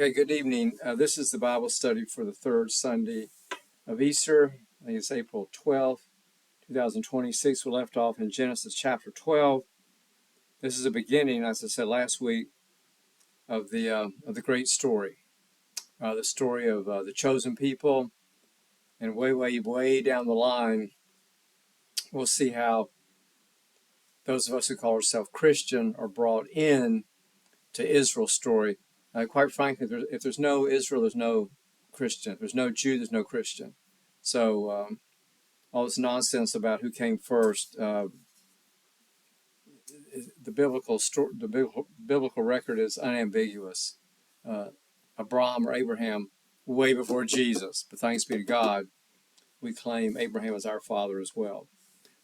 Okay, good evening. This is the Bible study for the third Sunday of Easter. I think it's April 12th, 2026. We left off in Genesis chapter 12. This is a beginning, as I said last week, of the great story. The story of the chosen people. And way down the line, we'll see how those of us who call ourselves Christian are brought in to Israel's story. Quite frankly, if there's no Israel, there's no Christian. If there's no Jew, there's no Christian. So all this nonsense about who came first, the biblical record is unambiguous. Abraham or Abraham, way before Jesus. But thanks be to God, we claim Abraham as our father as well.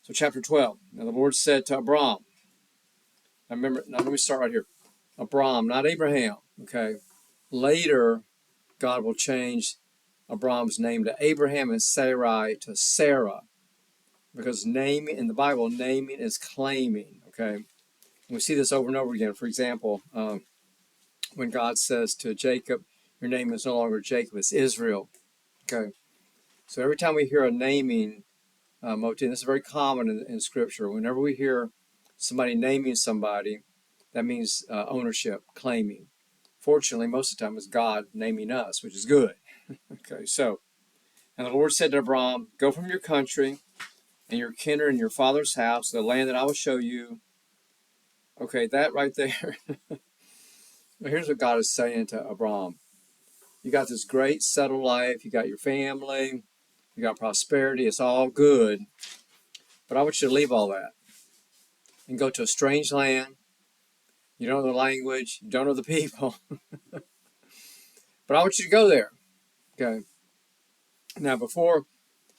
So chapter 12. Now the Lord said to Abraham. Now let me start right here. Abraham, not Abraham. Okay. Later, God will change Abraham's name to Abraham and Sarai to Sarah, because naming in the Bible, naming is claiming. Okay, and we see this over and over again. For example, when God says to Jacob, "Your name is no longer Jacob; it's Israel." Okay, so every time we hear a naming motif, and this is very common in Scripture. Whenever we hear somebody naming somebody, that means ownership, claiming. Fortunately, most of the time it's God naming us, which is good. Okay, so, and the Lord said to Abraham, "Go from your country and your kindred and your father's house, the land that I will show you." Okay, that right there. Here's what God is saying to Abraham. You got this great settled life, you got your family, you got prosperity, it's all good. But I want you to leave all that and go to a strange land. You don't know the language, you don't know the people. But I want you to go there. Okay. Now, before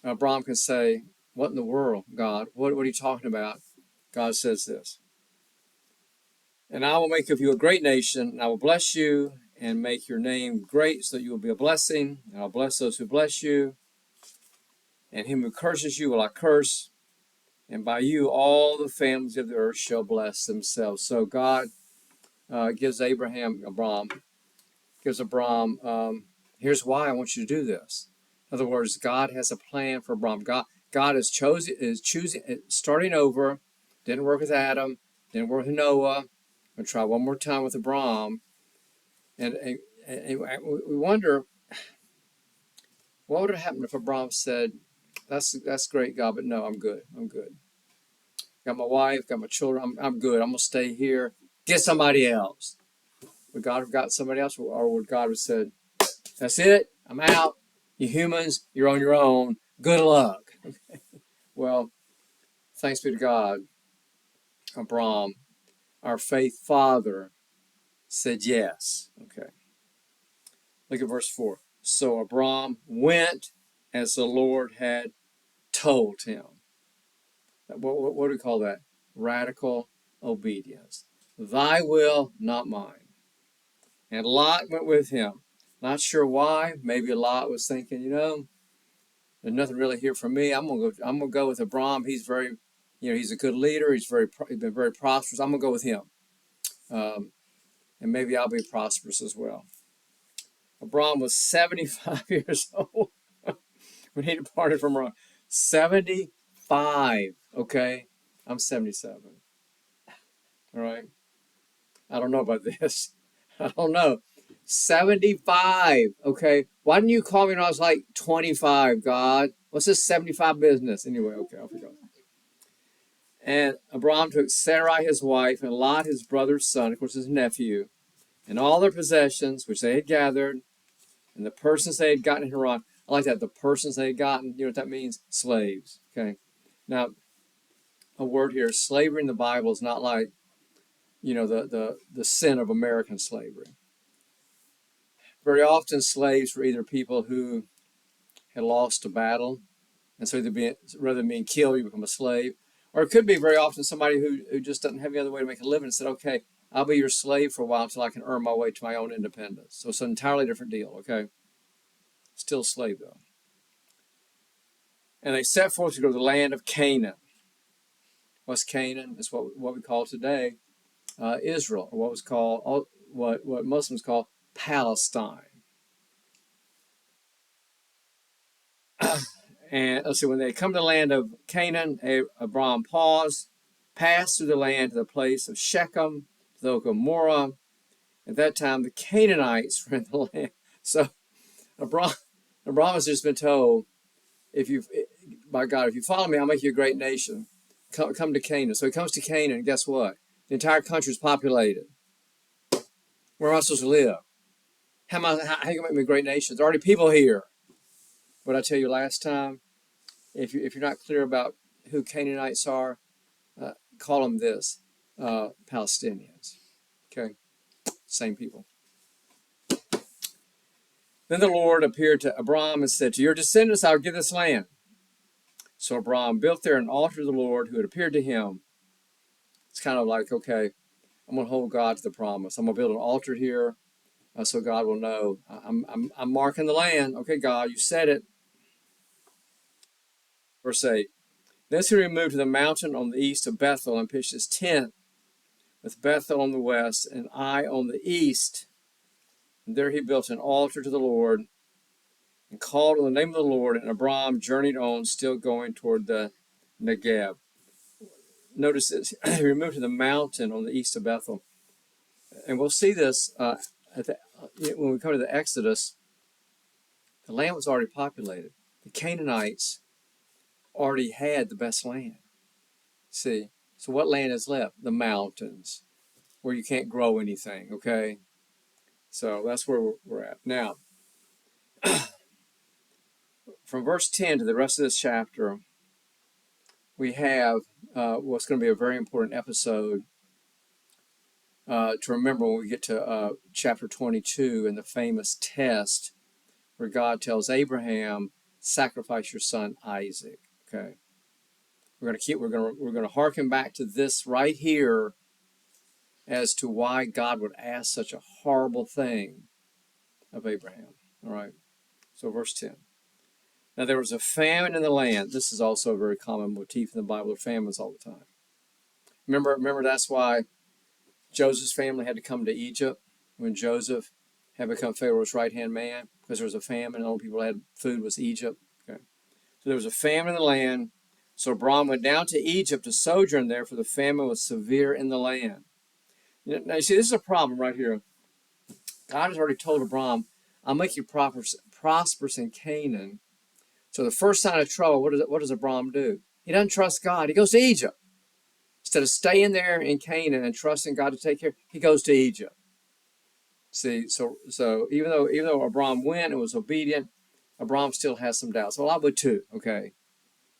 Abraham can say, "What in the world, God? What are you talking about?" God says this. "And I will make of you a great nation, and I will bless you and make your name great so that you will be a blessing. And I'll bless those who bless you. And him who curses you will I curse. And by you all the families of the earth shall bless themselves." So God gives Abraham, here's why I want you to do this. In other words, God has a plan for Abraham. God is choosing, starting over. Didn't work with Adam, didn't work with Noah. I'm going to try one more time with Abraham. And we wonder, what would have happened if Abraham said, that's great, God, but no, I'm good. Got my wife, got my children, I'm good. I'm going to stay here. Get somebody else. Would God have got somebody else? Or would God have said, that's it, I'm out. You humans, you're on your own. Good luck. Well, thanks be to God, Abraham, our faith father, said yes. Okay. Look at verse 4. So Abraham went as the Lord had told him. What do we call that? Radical obedience. Thy will, not mine. And Lot went with him. Not sure why. Maybe Lot was thinking, there's nothing really here for me. I'm gonna go with Abraham. He's very, he's a good leader. He's been very prosperous. I'm gonna go with him, and maybe I'll be prosperous as well. Abraham was 75 years old when he departed from Haran. 75. Okay, I'm 77. All right. I don't know about this. I don't know. 75. Okay. Why didn't you call me when I was like 25, God? What's this 75 business? Anyway, okay, I'll forget. And Abraham took Sarai his wife and Lot his brother's son, of course his nephew, and all their possessions which they had gathered, and the persons they had gotten in Haran. I like that. The persons they had gotten, you know what that means? Slaves. Okay. Now, a word here, slavery in the Bible is not like, the sin of American slavery. Very often, slaves were either people who had lost a battle, and so rather than being killed, you become a slave. Or it could be very often somebody who just doesn't have any other way to make a living and said, okay, I'll be your slave for a while until I can earn my way to my own independence. So it's an entirely different deal, okay? Still slave, though. And they set forth to go to the land of Canaan. What's Canaan? It's what we call today Israel, or what Muslims call Palestine. And let's see, when they come to the land of Canaan, Abram passed through the land to the place of Shechem, to the oak of Moreh. At that time, the Canaanites were in the land. So Abram has just been told, by God, if you follow me, I'll make you a great nation. Come to Canaan. So he comes to Canaan, and guess what? The entire country is populated. Where am I supposed to live? How are you going to make me a great nation? There's already people here. What I tell you last time, if you're not clear about who Canaanites are, call them this, Palestinians. Okay? Same people. Then the Lord appeared to Abram and said, to your descendants I will give this land. So Abram built there an altar to the Lord who had appeared to him. It's kind of like, okay, I'm going to hold God to the promise. I'm going to build an altar here so God will know. I'm marking the land. Okay, God, you said it. Verse 8. Thence he removed to the mountain on the east of Bethel and pitched his tent with Bethel on the west and Ai on the east. And there he built an altar to the Lord and called on the name of the Lord. And Abram journeyed on, still going toward the Negeb. Notice this. He removed to the mountain on the east of Bethel. And we'll see this when we come to the Exodus. The land was already populated. The Canaanites already had the best land. See? So what land is left? The mountains, where you can't grow anything, okay? So that's where we're at. Now, from verse 10 to the rest of this chapter, we have what's going to be a very important episode to remember when we get to chapter 22 and the famous test where God tells Abraham, sacrifice your son Isaac. Okay, we're going to harken back to this right here as to why God would ask such a horrible thing of Abraham. All right, so verse 10. Now there was a famine in the land. This is also a very common motif in the Bible. There are famines all the time. Remember that's why Joseph's family had to come to Egypt when Joseph had become Pharaoh's right-hand man, because there was a famine and the only people that had food was Egypt. Okay. So there was a famine in the land. So Abram went down to Egypt to sojourn there, for the famine was severe in the land. Now you see, this is a problem right here. God has already told Abram, I'll make you prosperous in Canaan. So the first sign of trouble, what does Abram do? He doesn't trust God. He goes to Egypt. Instead of staying there in Canaan and trusting God to take care, he goes to Egypt. See, so even though Abram went and was obedient, Abram still has some doubts. Well, I would too. Okay,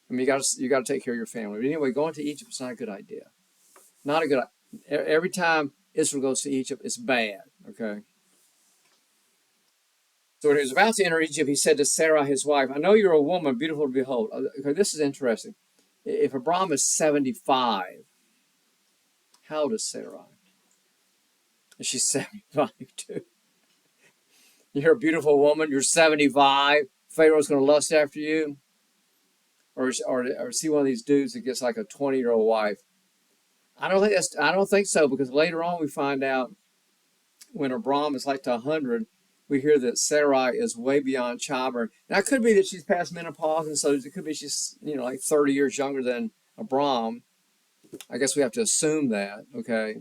I mean you got to take care of your family. But anyway, going to Egypt is not a good idea. Not a good. Every time Israel goes to Egypt, it's bad. Okay. So when he was about to enter Egypt, he said to Sarah, his wife, I know you're a woman beautiful to behold. Okay, this is interesting. If Abram is 75, how old is Sarai? And she's 75 too. You're a beautiful woman. You're 75. Pharaoh's going to lust after you. Or see one of these dudes that gets like a 20-year-old wife. I don't think so, because later on we find out when Abram is like to 100, we hear that Sarai is way beyond childbearing. Now, it could be that she's past menopause, and so it could be she's like 30 years younger than Abram. I guess we have to assume that, okay,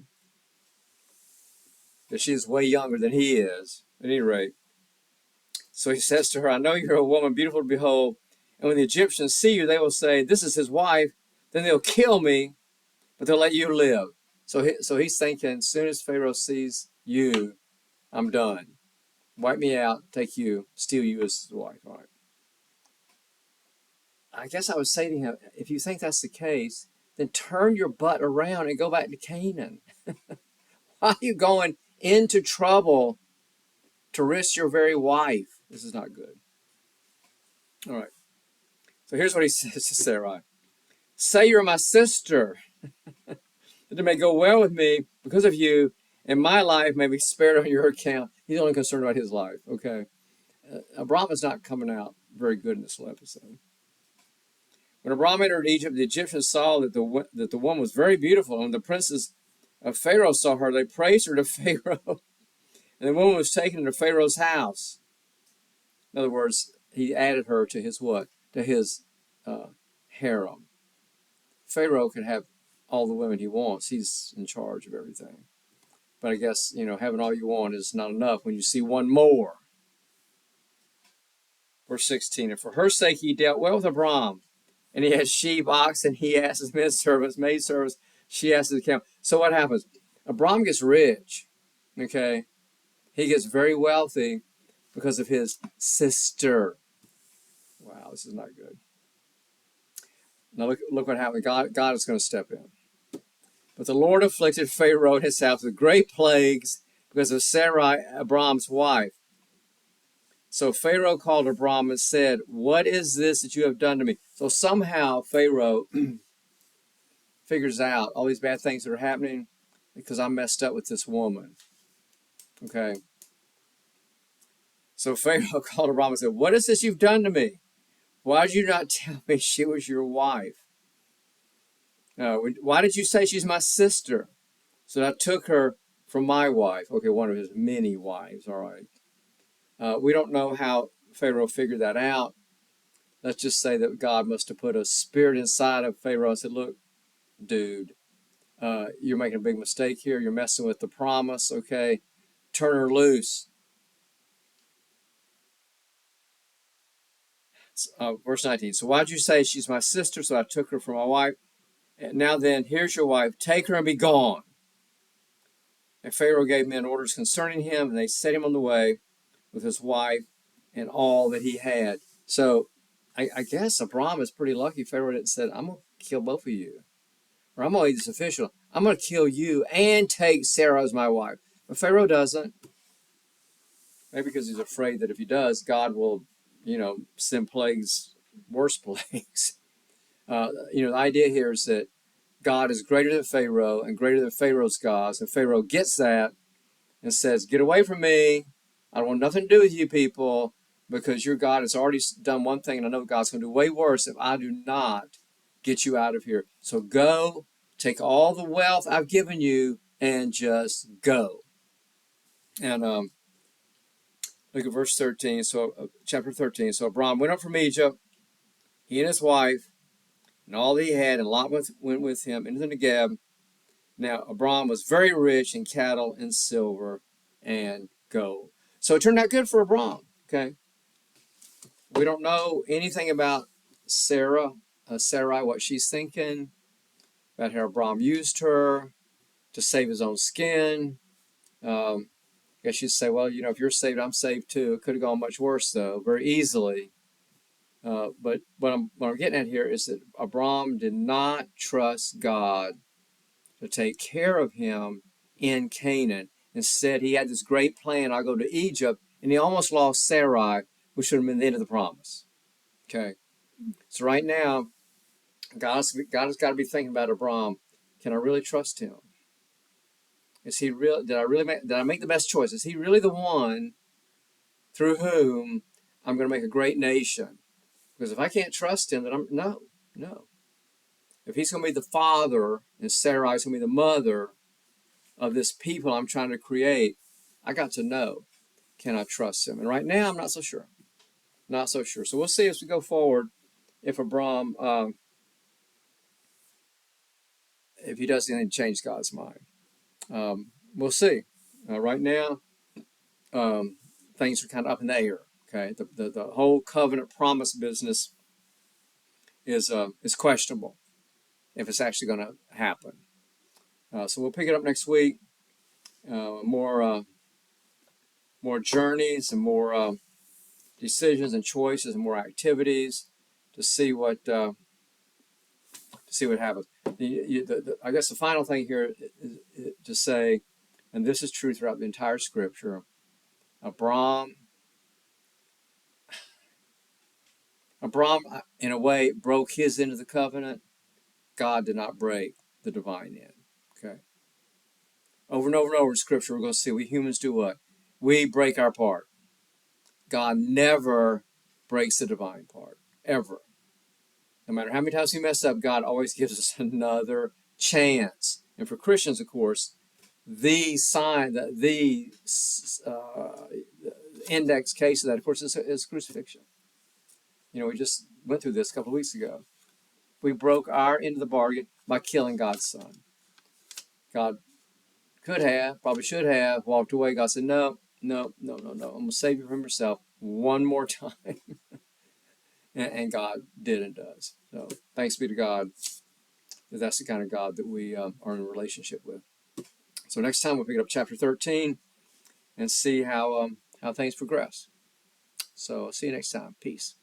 that she's way younger than he is. At any rate, so he says to her, I know you're a woman beautiful to behold, and when the Egyptians see you, they will say, this is his wife. Then they'll kill me, but they'll let you live. So he's thinking, as soon as Pharaoh sees you, I'm done. Wipe me out, take you, steal you as his wife. All right. I guess I would say to him, if you think that's the case, then turn your butt around and go back to Canaan. Why are you going into trouble to risk your very wife? This is not good. All right. So here's what he says to Sarai. Say you're my sister, that it may go well with me because of you, and my life may be spared on your account. He's only concerned about his life, okay? Abram is not coming out very good in this whole episode. When Abram entered Egypt, the Egyptians saw that the woman was very beautiful, and when the princes of Pharaoh saw her, they praised her to Pharaoh. And the woman was taken into Pharaoh's house. In other words, he added her to his what? To his harem. Pharaoh can have all the women he wants. He's in charge of everything. But I guess, having all you want is not enough when you see one more. Verse 16, and for her sake he dealt well with Abram. And he had sheep, oxen, he asses, men servants, maid servants, she asses, camel. So what happens? Abram gets rich. Okay? He gets very wealthy because of his sister. Wow, this is not good. Now look what happened. God is going to step in. But the Lord afflicted Pharaoh and his house with great plagues because of Sarai, Abram's wife. So Pharaoh called Abram and said, what is this that you have done to me? So somehow Pharaoh figures out all these bad things that are happening because I messed up with this woman. Okay. So Pharaoh called Abram and said, what is this you've done to me? Why did you not tell me she was your wife? Why did you say she's my sister? So I took her from my wife. Okay, one of his many wives, all right. We don't know how Pharaoh figured that out. Let's just say that God must have put a spirit inside of Pharaoh and said, look, dude, you're making a big mistake here. You're messing with the promise, okay? Turn her loose. Verse 19, so why'd you say she's my sister? So I took her from my wife. And now then, here's your wife. Take her and be gone. And Pharaoh gave men orders concerning him, and they set him on the way with his wife and all that he had. So I guess Abram is pretty lucky Pharaoh didn't say, I'm going to kill both of you. Or I'm going to make this official. I'm going to kill you and take Sarah as my wife. But Pharaoh doesn't. Maybe because he's afraid that if he does, God will, send plagues, worse plagues. The idea here is that God is greater than Pharaoh and greater than Pharaoh's gods. And Pharaoh gets that and says, get away from me. I don't want nothing to do with you people because your God has already done one thing, and I know God's going to do way worse if I do not get you out of here. So go, take all the wealth I've given you, and just go. And look at verse 13. So chapter 13. So Abram went up from Egypt, he and his wife, and all that he had, and Lot went with him into the Negeb. Now Abram was very rich in cattle and silver and gold. So it turned out good for Abram. Okay. We don't know anything about Sarai, what she's thinking, about how Abram used her to save his own skin. I guess you'd say, well, if you're saved, I'm saved too. It could have gone much worse, though, very easily. But what I'm getting at here is that Abram did not trust God to take care of him in Canaan. Instead, he had this great plan. I'll go to Egypt, and he almost lost Sarai, which should have been the end of the promise. Okay. So right now, God has got to be thinking about Abram. Can I really trust him? Is he real? Did I make the best choice? Is he really the one through whom I'm going to make a great nation? Because if I can't trust him, then no. If he's going to be the father and Sarai is going to be the mother of this people I'm trying to create, I got to know, can I trust him? And right now, I'm not so sure. Not so sure. So we'll see as we go forward if Abram, if he does anything to change God's mind. We'll see. Right now, things are kind of up in the air. Okay, the whole covenant promise business is questionable if it's actually going to happen. So we'll pick it up next week. More journeys and more decisions and choices and more activities to see what happens. I guess the final thing here is to say, and this is true throughout the entire Scripture, Abram, in a way, broke his end of the covenant. God did not break the divine end. Okay. Over and over and over in Scripture, we're going to see we humans do what? We break our part. God never breaks the divine part, ever. No matter how many times we mess up, God always gives us another chance. And for Christians, of course, the sign, the index case of that, of course, is crucifixion. We just went through this a couple of weeks ago. We broke our end of the bargain by killing God's son. God could have, probably should have, walked away. God said, no, no, no, no, no. I'm going to save you from yourself one more time. and God did and does. So thanks be to God that that's the kind of God that we are in a relationship with. So next time we'll pick up chapter 13 and see how things progress. So see you next time. Peace.